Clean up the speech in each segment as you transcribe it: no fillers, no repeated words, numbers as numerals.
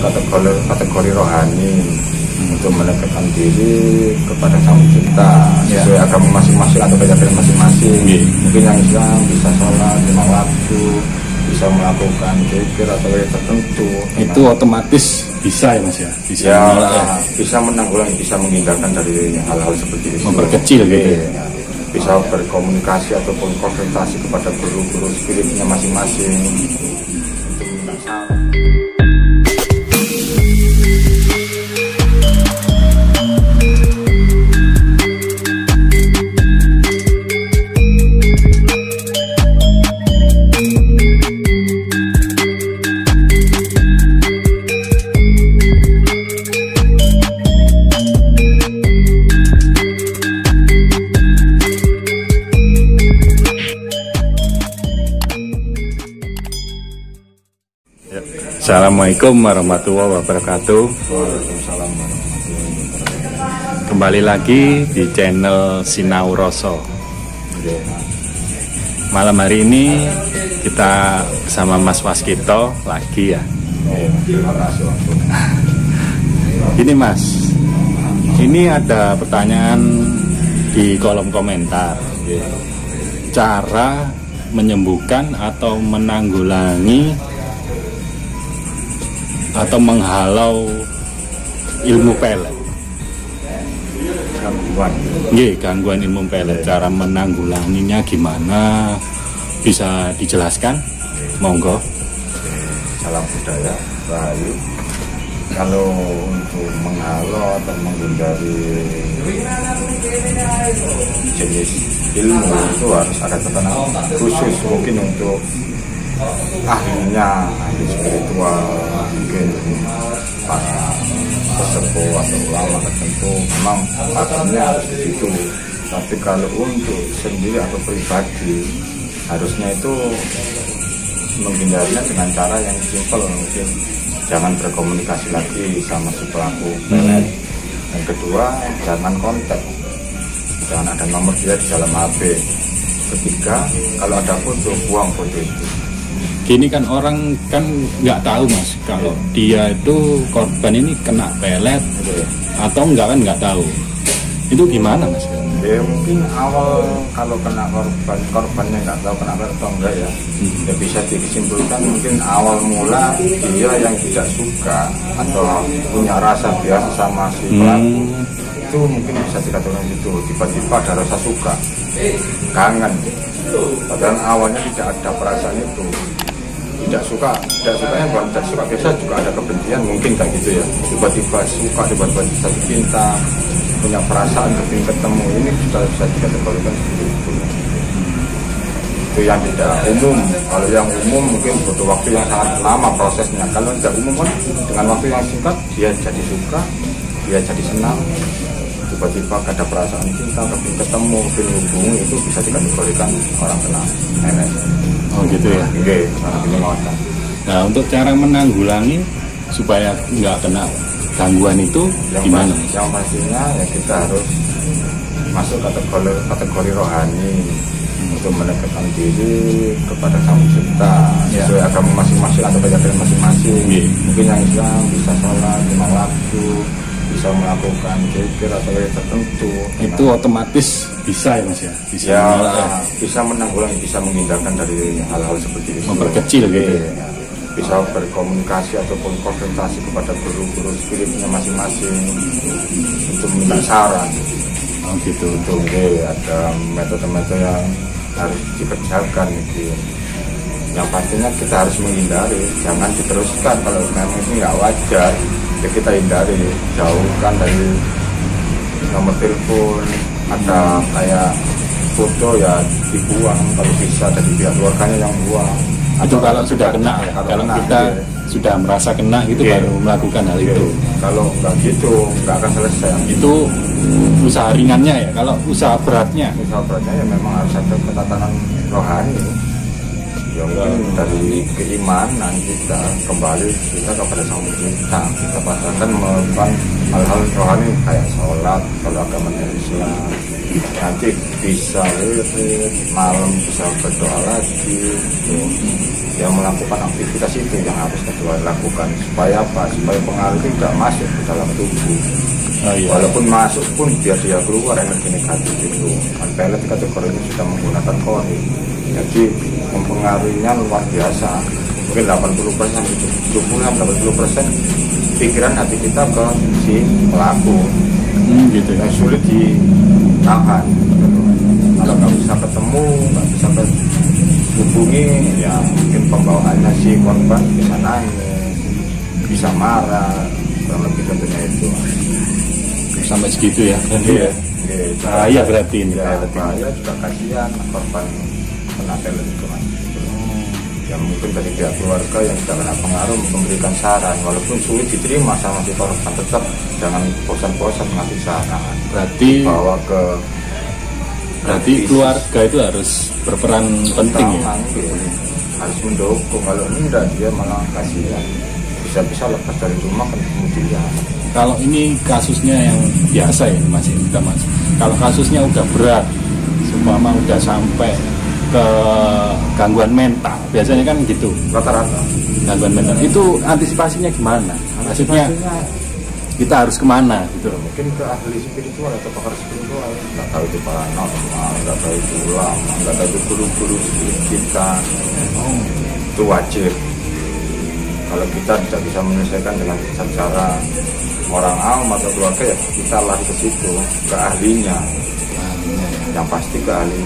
masuk kategori rohani untuk mendekatkan diri kepada Sang Pencipta sesuai agama masing-masing atau keyakinan masing-masing. Mungkin yang Islam bisa sholat 5 waktu, bisa melakukan zikir atau tertentu. Itu otomatis bisa ya Mas ya? Bisa menanggulangi, bisa menghindarkan dari hal-hal seperti itu. Memperkecil gitu ya? Bisa berkomunikasi ataupun konsultasi kepada guru-guru spiritnya masing-masing. Assalamualaikum warahmatullahi wabarakatuh. Kembali lagi di channel Sinau Rasa. Malam hari ini kita bersama Mas Waskito lagi ya. Ini Mas, ini ada pertanyaan di kolom komentar. Cara menyembuhkan atau menanggulangi atau menghalau ilmu pelet. Gangguan ilmu pelet. Cara menanggulanginya gimana? Bisa dijelaskan? Monggo. Salam budaya, Rahayu. Kalau untuk menghalau atau menghindari jenis ilmu itu harus ada tekanan khusus, mungkin untuk ahlinya, ahli spiritual, mungkin para pesepuh atau ulama tertentu memang pakarnya harus begitu. Tapi kalau untuk sendiri atau pribadi, harusnya itu menghindarinya dengan cara yang simpel, mungkin jangan berkomunikasi lagi sama si pelaku pelet. Yang kedua, jangan kontak, jangan ada nomor dia di dalam HP. Ketiga, kalau ada foto, buang foto itu. Gini kan orang kan nggak tahu Mas, kalau dia itu korban ini kena pelet atau enggak, kan nggak tahu. Itu gimana Mas? Ya mungkin awal kalau kena korbannya nggak tahu kena pelet atau enggak ya, ya bisa disimpulkan mungkin awal mula dia yang tidak suka atau punya rasa biasa sama si pelaku. Itu mungkin bisa dikatakan itu, tiba-tiba ada rasa suka, kangen, padahal awalnya tidak ada perasaan itu. Tidak sukanya bukan tidak suka, biasa juga ada kebencian, mungkin kayak gitu ya. Tiba-tiba suka, tiba-tiba jatuh cinta, punya perasaan kepingin ketemu, ini sudah bisa dikategorikan seperti itu. Itu yang tidak umum. Kalau yang umum mungkin butuh waktu yang sangat lama prosesnya. Kalau tidak umum kan dengan waktu yang singkat dia jadi suka, dia jadi senang, tiba-tiba ada perasaan cinta, kepingin ketemu, kepingin hubungi, itu bisa dikategorikan orang kena MS. Oh gitu ya? Nah, untuk cara menanggulangi supaya nggak kena gangguan itu gimana? Yang pastinya ya kita harus masuk kategori rohani untuk mendekatkan diri kepada Sang Pencipta sesuai agama masing-masing atau keyakinan masing-masing. Mungkin yang Islam bisa sholat 5 waktu, bisa melakukan zikir atau tertentu. Itu otomatis bisa ya Mas ya? Bisa menanggulangi, bisa menghindarkan dari hal-hal seperti itu. Memperkecil gitu ya? Bisa berkomunikasi ataupun konsultasi kepada guru-guru spiritnya masing-masing untuk minta saran. Oh gitu. Untuk ada metode-metode yang harus dikerjakan gitu. Yang pastinya kita harus menghindari, jangan diteruskan. Kalau memang itu nggak wajar, ya kita hindari, jauhkan dari nomor telepon, ada kayak foto ya dibuang, kalau bisa dari pihak keluarganya yang buang. Itu kalau sudah kena ya, kalau kita sudah merasa kena gitu baru melakukan hal itu. Kalau nggak gitu nggak akan selesai. Itu usaha ringannya ya. Kalau usaha beratnya ya memang harus ada ketatanan rohani. Ya mungkin dari keimanan kita kembali kita kepada Sang Pencipta, kita pasrahkan melakukan hal-hal rohani kayak sholat kalau agama Islam, nanti bisa wirid, malam bisa berdoa lagi, yang melakukan aktivitas itu yang harus kita lakukan supaya apa? Supaya pengaruh itu tidak masuk ke dalam tubuh. Walaupun masuk pun biar dia keluar energi negatif itu. Kan pelet kategorinya sudah menggunakan korin, jadi mempengaruhinya luar biasa. Mungkin 80% sampai 70-80% pikiran hati kita ke si pelaku, gitu yang sulit ditahan. Kalau nggak bisa ketemu, nggak bisa hubungi, ya mungkin pembawaannya si korban bisa nangis, bisa marah, kurang lebih tentunya itu. Sampai segitu ya? Iya. Bahaya berarti ini. Ya, bahaya juga, kasihan korban kena pelet itu kan. Ya mungkin dari pihak keluarga yang tidak kena pengaruh memberikan saran, walaupun sulit diterima sama si korban, tetap jangan bosan-bosan ngasih saran. Berarti keluarga itu harus berperan penting ya? Harus mendukung, kalau enggak dia malah kasihan, bisa-bisa lepas dari rumah kan kemudian. Kalau ini kasusnya yang biasa ya Mas, kalau kasusnya udah berat, seumpama udah sampai ke gangguan mental, biasanya kan gitu rata-rata. Gangguan mental itu antisipasinya gimana? Maksudnya kita harus kemana gitu? Mungkin ke ahli spiritual atau pakar spiritual, nggak tahu itu paranormal, nggak tahu itu ulama, nggak tahu itu guru-guru kita. Itu wajib. Kalau kita tidak bisa menyelesaikan dengan cara orang awam atau keluarga, ya kita lari ke situ, ke ahlinya. Yang pasti ke ahli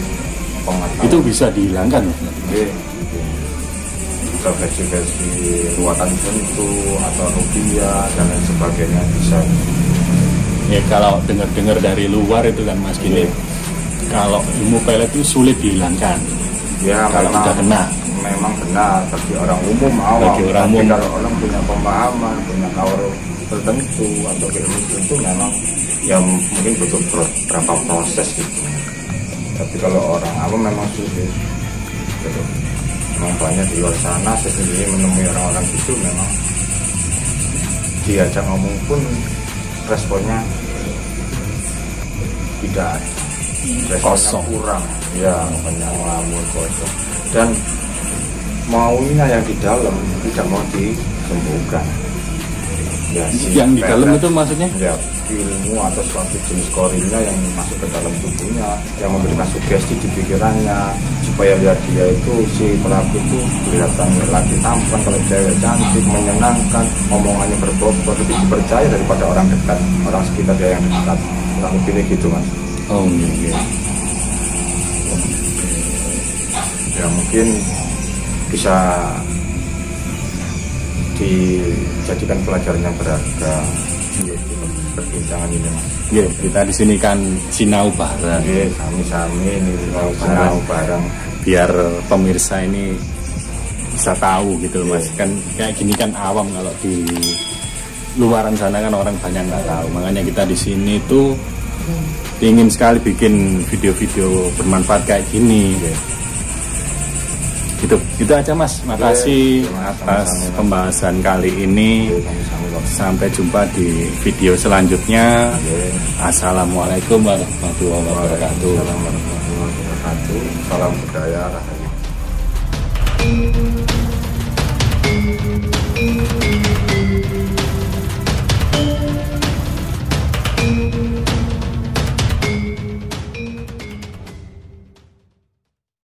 pengetahuan. Itu bisa dihilangkan? Bisa versi ruatan tentu atau rupiah dan lain sebagainya bisa. Ya kalau dengar-dengar dari luar itu kan Mas gini, kalau ilmu pelet itu sulit dihilangkan. Ya kalau sudah kena. Memang benar bagi orang umum awam. Bagi orang umum. Kalau orang punya pemahaman, punya power tertentu atau ilmu tertentu, memang ya mungkin butuh berapa proses gitu. Tapi kalau orang awam memang sulit gitu. Memang banyak di luar sana, saya sendiri menemui orang-orang itu memang diajak ngomong pun responnya tidak ada, responnya kurang, ya banyak ngelamun kosong, dan maunya yang di dalam tidak mau disembuhkan. Ya, yang di dalam itu maksudnya? Ya, ilmu atau suatu jenis korinnya yang masuk ke dalam tubuhnya, yang memberikan sugesti di pikirannya supaya lihat dia itu, si pelaku itu kelihatan lagi tampan, kalau cewek cantik, menyenangkan, omongannya berbobot, lebih dipercaya daripada orang dekat, orang sekitar dia yang dekat. Kurang lebih gitu Mas. Oh iya. Ya mungkin bisa dijadikan pelajaran yang berharga perbincangan ini Mas. Ya, kita di sini kan sinau bareng. Oke, sami-sami ini sinau bareng biar pemirsa ini bisa tahu gitu Mas. Kan kayak gini kan awam, kalau di luaran sana kan orang banyak nggak tahu. Makanya kita di sini tuh ingin sekali bikin video-video bermanfaat kayak gini. Gitu aja Mas, makasih atas pembahasan kali ini. Sampai jumpa di video selanjutnya. Assalamualaikum warahmatullahi wabarakatuh. Salam budaya.